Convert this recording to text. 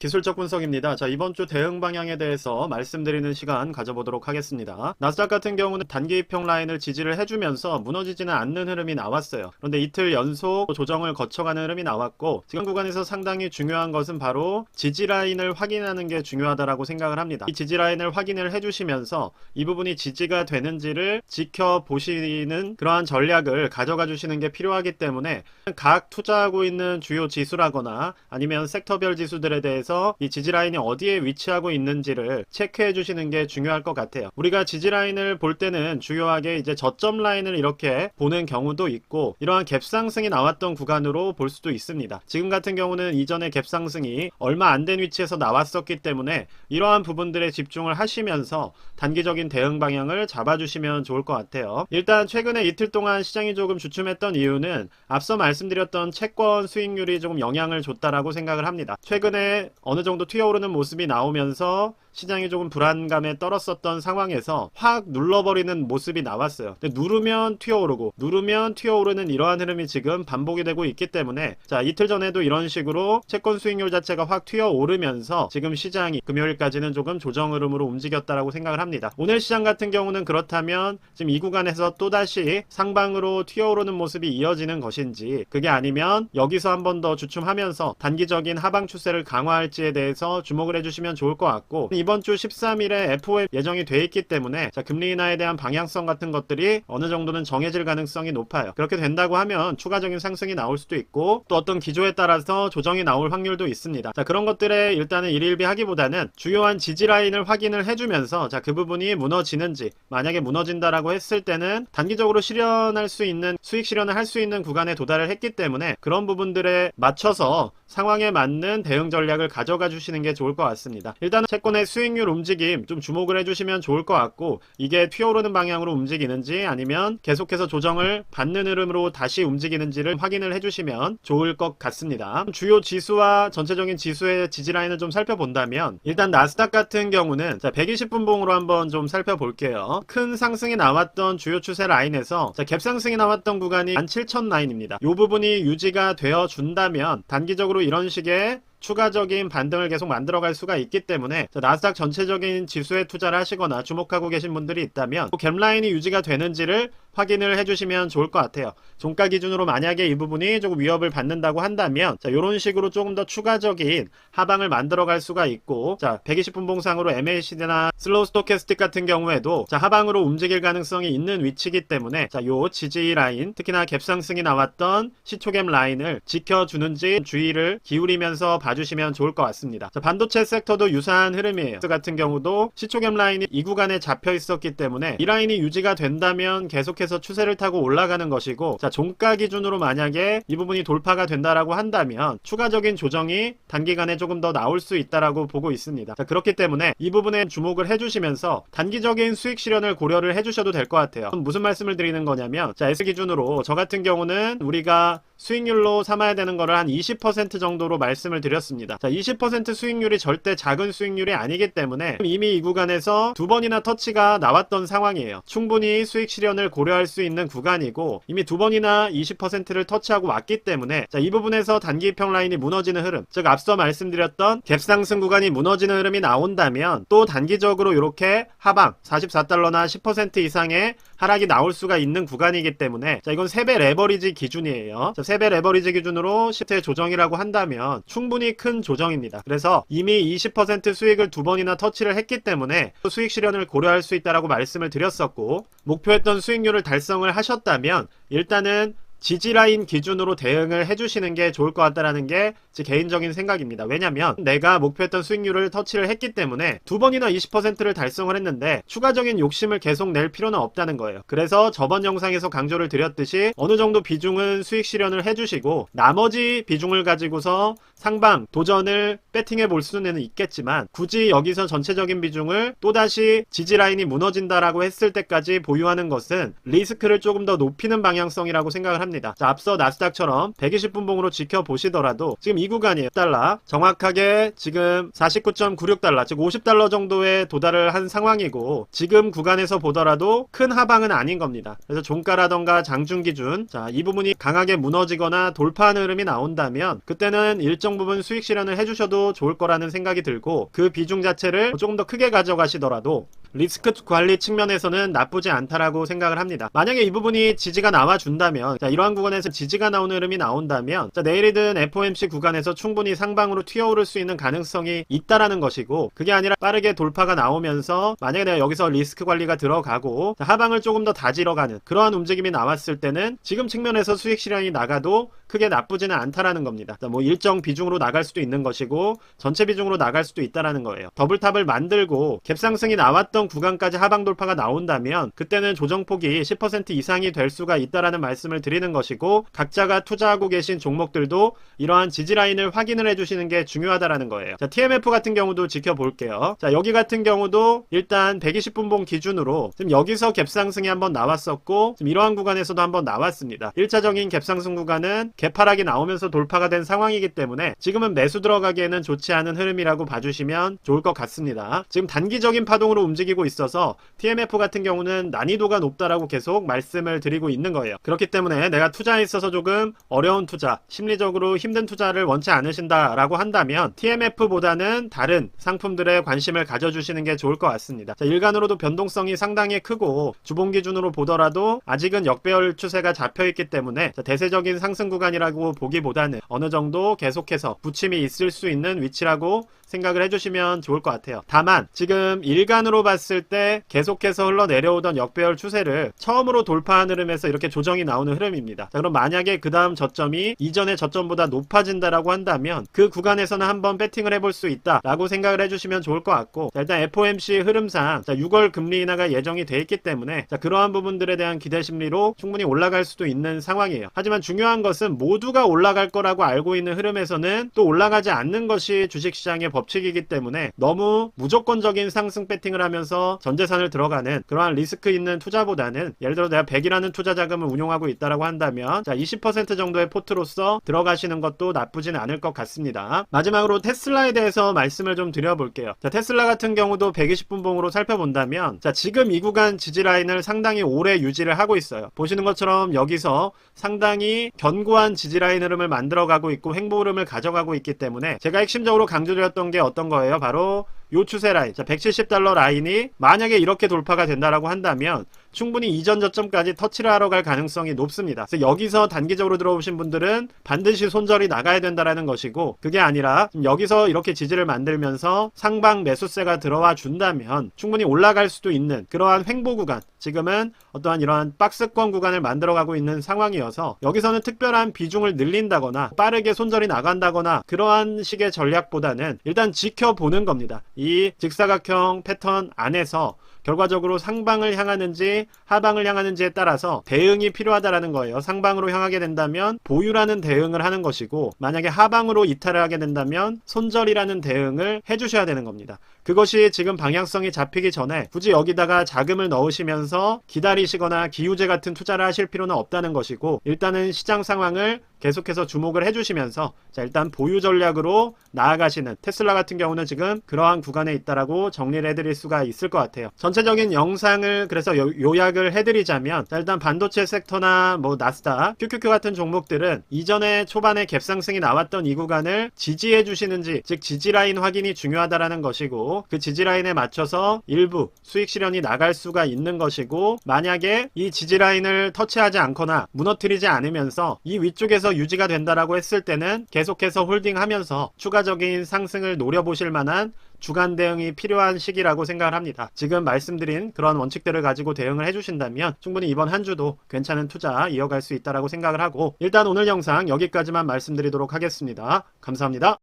기술적 분석입니다. 자, 이번 주 대응 방향에 대해서 말씀드리는 시간 가져보도록 하겠습니다. 나스닥 같은 경우는 단기 입형 라인을 지지를 해주면서 무너지지는 않는 흐름이 나왔어요. 그런데 이틀 연속 조정을 거쳐가는 흐름이 나왔고, 지금 구간에서 상당히 중요한 것은 바로 지지 라인을 확인하는 게 중요하다고 생각을 합니다. 이 지지 라인을 확인을 해주시면서 이 부분이 지지가 되는지를 지켜보시는 그러한 전략을 가져가 주시는 게 필요하기 때문에 각 투자하고 있는 주요 지수라거나 아니면 섹터별 지수들에 대해서 이 지지라인이 어디에 위치하고 있는지를 체크해 주시는 게 중요할 것 같아요. 우리가 지지라인을 볼 때는 주요하게 이제 저점 라인을 이렇게 보는 경우도 있고, 이러한 갭상승이 나왔던 구간으로 볼 수도 있습니다. 지금 같은 경우는 이전에 갭상승이 얼마 안 된 위치에서 나왔었기 때문에 이러한 부분들에 집중을 하시면서 단기적인 대응 방향을 잡아주시면 좋을 것 같아요. 일단 최근에 이틀 동안 시장이 조금 주춤했던 이유는 앞서 말씀드렸던 채권 수익률이 조금 영향을 줬다라고 생각을 합니다. 최근에 어느 정도 튀어오르는 모습이 나오면서 시장이 조금 불안감에 떨었었던 상황에서 확 눌러버리는 모습이 나왔어요. 근데 누르면 튀어오르고 누르면 튀어오르는 이러한 흐름이 지금 반복이 되고 있기 때문에, 자, 이틀 전에도 이런 식으로 채권 수익률 자체가 확 튀어오르면서 지금 시장이 금요일까지는 조금 조정 흐름으로 움직였다라고 생각을 합니다. 오늘 시장 같은 경우는 그렇다면 지금 이 구간에서 또다시 상방으로 튀어오르는 모습이 이어지는 것인지, 그게 아니면 여기서 한 번 더 주춤하면서 단기적인 하방 추세를 강화할지에 대해서 주목을 해주시면 좋을 것 같고, 이번 주 13일에 FOMC 예정이 돼 있기 때문에 자, 금리 인하에 대한 방향성 같은 것들이 어느 정도는 정해질 가능성이 높아요. 그렇게 된다고 하면 추가적인 상승이 나올 수도 있고, 또 어떤 기조에 따라서 조정이 나올 확률도 있습니다. 자, 그런 것들에 일단은 일일비하기보다는 주요한 지지 라인을 확인을 해주면서, 자, 그 부분이 무너지는지, 만약에 무너진다라고 했을 때는 단기적으로 실현할 수 있는 수익 실현을 할 수 있는 구간에 도달을 했기 때문에 그런 부분들에 맞춰서 상황에 맞는 대응 전략을 가져가 주시는 게 좋을 것 같습니다. 일단은 채권의 수익률 움직임 좀 주목을 해주시면 좋을 것 같고, 이게 튀어오르는 방향으로 움직이는지 아니면 계속해서 조정을 받는 흐름으로 다시 움직이는지를 확인을 해주시면 좋을 것 같습니다. 주요 지수와 전체적인 지수의 지지라인을 좀 살펴본다면, 일단 나스닥 같은 경우는 자, 120분봉으로 한번 좀 살펴볼게요. 큰 상승이 나왔던 주요 추세 라인에서 자, 갭상승이 나왔던 구간이 17,000 라인입니다. 이 부분이 유지가 되어 준다면 단기적으로 이런 식의 추가적인 반등을 계속 만들어갈 수가 있기 때문에, 나스닥 전체적인 지수에 투자를 하시거나 주목하고 계신 분들이 있다면 갭라인이 유지가 되는지를 확인을 해주시면 좋을 것 같아요. 종가 기준으로 만약에 이 부분이 조금 위협을 받는다고 한다면, 자, 이런 식으로 조금 더 추가적인 하방을 만들어갈 수가 있고, 자, 120분 봉상으로 MACD나 슬로우 스토캐스틱 같은 경우에도 자, 하방으로 움직일 가능성이 있는 위치이기 때문에, 자, 요 지지 라인, 특히나 갭상승이 나왔던 시초갭 라인을 지켜주는지 주의를 기울이면서 봐주시면 좋을 것 같습니다. 자, 반도체 섹터도 유사한 흐름이에요. 같은 경우도 시초갭 라인이 이 구간에 잡혀 있었기 때문에 이 라인이 유지가 된다면 계속해서 추세를 타고 올라가는 것이고, 자, 종가 기준으로 만약에 이 부분이 돌파가 된다라고 한다면 추가적인 조정이 단기간에 조금 더 나올 수 있다라고 보고 있습니다. 자, 그렇기 때문에 이 부분에 주목을 해주시면서 단기적인 수익 실현을 고려를 해주셔도 될 것 같아요. 무슨 말씀을 드리는 거냐면, 자, S 기준으로 저 같은 경우는 우리가 수익률로 삼아야 되는 거를 한 20% 정도로 말씀을 드렸습니다. 자, 20% 수익률이 절대 작은 수익률이 아니기 때문에 이미 이 구간에서 두 번이나 터치가 나왔던 상황이에요. 충분히 수익 실현을 고려할 수 있는 구간이고, 이미 두 번이나 20%를 터치하고 왔기 때문에, 자, 이 부분에서 단기 입형 라인이 무너지는 흐름, 즉 앞서 말씀드렸던 갭상승 구간이 무너지는 흐름이 나온다면 또 단기적으로 이렇게 하방 44달러나 10% 이상의 하락이 나올 수가 있는 구간이기 때문에, 자, 이건 3배 레버리지 기준이에요. 자, 3배 레버리지 기준으로 10대 조정이라고 한다면 충분히 큰 조정입니다. 그래서 이미 20% 수익을 두 번이나 터치를 했기 때문에 수익 실현을 고려할 수 있다라고 말씀을 드렸었고, 목표했던 수익률을 달성을 하셨다면 일단은 지지라인 기준으로 대응을 해주시는 게 좋을 것 같다라는 게 제 개인적인 생각입니다. 왜냐면 내가 목표했던 수익률을 터치를 했기 때문에 두 번이나 20%를 달성을 했는데 추가적인 욕심을 계속 낼 필요는 없다는 거예요. 그래서 저번 영상에서 강조를 드렸듯이 어느 정도 비중은 수익 실현을 해주시고, 나머지 비중을 가지고서 상방 도전을 배팅해 볼 수는 있겠지만, 굳이 여기서 전체적인 비중을 또다시 지지라인이 무너진다라고 했을 때까지 보유하는 것은 리스크를 조금 더 높이는 방향성이라고 생각을 합니다. 합니다. 자, 앞서 나스닥처럼 120분봉으로 지켜보시더라도 지금 이 구간이에요. 달러 정확하게 지금 49.96달러 즉 50달러 정도에 도달을 한 상황이고, 지금 구간에서 보더라도 큰 하방은 아닌 겁니다. 그래서 종가라던가 장중 기준, 자, 이 부분이 강하게 무너지거나 돌파하는 흐름이 나온다면 그때는 일정 부분 수익 실현을 해주셔도 좋을 거라는 생각이 들고, 그 비중 자체를 조금 더 크게 가져가시더라도 리스크 관리 측면에서는 나쁘지 않다라고 생각을 합니다. 만약에 이 부분이 지지가 나와준다면, 자, 이러한 구간에서 지지가 나오는 흐름이 나온다면, 자, 내일이든 FOMC 구간에서 충분히 상방으로 튀어오를 수 있는 가능성이 있다라는 것이고, 그게 아니라 빠르게 돌파가 나오면서 만약에 내가 여기서 리스크 관리가 들어가고, 자, 하방을 조금 더 다지러가는 그러한 움직임이 나왔을 때는 지금 측면에서 수익 실현이 나가도 크게 나쁘지는 않다라는 겁니다. 자, 뭐 일정 비중으로 나갈 수도 있는 것이고 전체 비중으로 나갈 수도 있다라는 거예요. 더블탑을 만들고 갭상승이 나왔던 구간까지 하방 돌파가 나온다면 그때는 조정폭이 10% 이상이 될 수가 있다라는 말씀을 드리는 것이고, 각자가 투자하고 계신 종목들도 이러한 지지라인을 확인을 해주시는 게 중요하다라는 거예요. 자, TMF 같은 경우도 지켜볼게요. 자, 여기 같은 경우도 일단 120분봉 기준으로 지금 여기서 갭상승이 한번 나왔었고, 지금 이러한 구간에서도 한번 나왔습니다. 1차적인 갭상승 구간은 갭하락이 나오면서 돌파가 된 상황이기 때문에 지금은 매수 들어가기에는 좋지 않은 흐름이라고 봐주시면 좋을 것 같습니다. 지금 단기적인 파동으로 움직이고 있어서 TMF 같은 경우는 난이도가 높다라고 계속 말씀을 드리고 있는 거예요. 그렇기 때문에 내가 투자에 있어서 조금 어려운 투자, 심리적으로 힘든 투자를 원치 않으신다라고 한다면 TMF보다는 다른 상품들에 관심을 가져주시는 게 좋을 것 같습니다. 자, 일간으로도 변동성이 상당히 크고 주봉 기준으로 보더라도 아직은 역배열 추세가 잡혀있기 때문에, 자, 대세적인 상승 구간이라고 보기보다는 어느 정도 계속해서 부침이 있을 수 있는 위치라고 생각을 해주시면 좋을 것 같아요. 다만 지금 일간으로 봤을 때 계속해서 흘러내려오던 역배열 추세를 처음으로 돌파한 흐름에서 이렇게 조정이 나오는 흐름입니다. 자, 그럼 만약에 그 다음 저점이 이전의 저점보다 높아진다라고 한다면 그 구간에서는 한번 배팅을 해볼 수 있다라고 생각을 해주시면 좋을 것 같고, 자, 일단 FOMC 흐름상, 자, 6월 금리 인하가 예정이 돼 있기 때문에, 자, 그러한 부분들에 대한 기대 심리로 충분히 올라갈 수도 있는 상황이에요. 하지만 중요한 것은 모두가 올라갈 거라고 알고 있는 흐름에서는 또 올라가지 않는 것이 주식시장의 법칙이기 때문에 너무 무조건적인 상승 배팅을 하면서 전재산을 들어가는 그러한 리스크 있는 투자보다는, 예를 들어 내가 100이라는 투자 자금을 운용하고 있다라고 한다면, 자, 20% 정도의 포트로서 들어가시는 것도 나쁘지는 않을 것 같습니다. 마지막으로 테슬라에 대해서 말씀을 좀 드려볼게요. 자, 테슬라 같은 경우도 120분봉으로 살펴본다면, 자, 지금 이 구간 지지라인을 상당히 오래 유지를 하고 있어요. 보시는 것처럼 여기서 상당히 견고한 지지라인 흐름을 만들어가고 있고 횡보 흐름을 가져가고 있기 때문에, 제가 핵심적으로 강조드렸던 게 어떤 거예요? 바로 요 추세 라인, 자, 170달러 라인이 만약에 이렇게 돌파가 된다라고 한다면 충분히 이전 저점까지 터치를 하러 갈 가능성이 높습니다. 그래서 여기서 단기적으로 들어오신 분들은 반드시 손절이 나가야 된다라는 것이고, 그게 아니라 여기서 이렇게 지지를 만들면서 상방 매수세가 들어와 준다면 충분히 올라갈 수도 있는 그러한 횡보 구간, 지금은 어떠한 이러한 박스권 구간을 만들어가고 있는 상황이어서 여기서는 특별한 비중을 늘린다거나 빠르게 손절이 나간다거나 그러한 식의 전략보다는 일단 지켜보는 겁니다. 이 직사각형 패턴 안에서 결과적으로 상방을 향하는지 하방을 향하는지에 따라서 대응이 필요하다라는 거예요. 상방으로 향하게 된다면 보유라는 대응을 하는 것이고, 만약에 하방으로 이탈을 하게 된다면 손절이라는 대응을 해주셔야 되는 겁니다. 그것이 지금 방향성이 잡히기 전에 굳이 여기다가 자금을 넣으시면서 기다리시거나 기우제 같은 투자를 하실 필요는 없다는 것이고, 일단은 시장 상황을 계속해서 주목을 해주시면서, 자, 일단 보유 전략으로 나아가시는, 테슬라 같은 경우는 지금 그러한 구간에 있다라고 정리를 해드릴 수가 있을 것 같아요. 전체적인 영상을 그래서 요약을 해드리자면, 자, 일단 반도체 섹터나 뭐 나스닥, QQQ 같은 종목들은 이전에 초반에 갭상승이 나왔던 이 구간을 지지해 주시는지, 즉 지지라인 확인이 중요하다라는 것이고, 그 지지라인에 맞춰서 일부 수익 실현이 나갈 수가 있는 것이고, 만약에 이 지지라인을 터치하지 않거나 무너뜨리지 않으면서 이 위쪽에서 유지가 된다라고 했을 때는 계속해서 홀딩하면서 추가적인 상승을 노려보실 만한 주간 대응이 필요한 시기라고 생각을 합니다. 지금 말씀드린 그런 원칙들을 가지고 대응을 해주신다면 충분히 이번 한 주도 괜찮은 투자 이어갈 수 있다라고 생각을 하고, 일단 오늘 영상 여기까지만 말씀드리도록 하겠습니다. 감사합니다.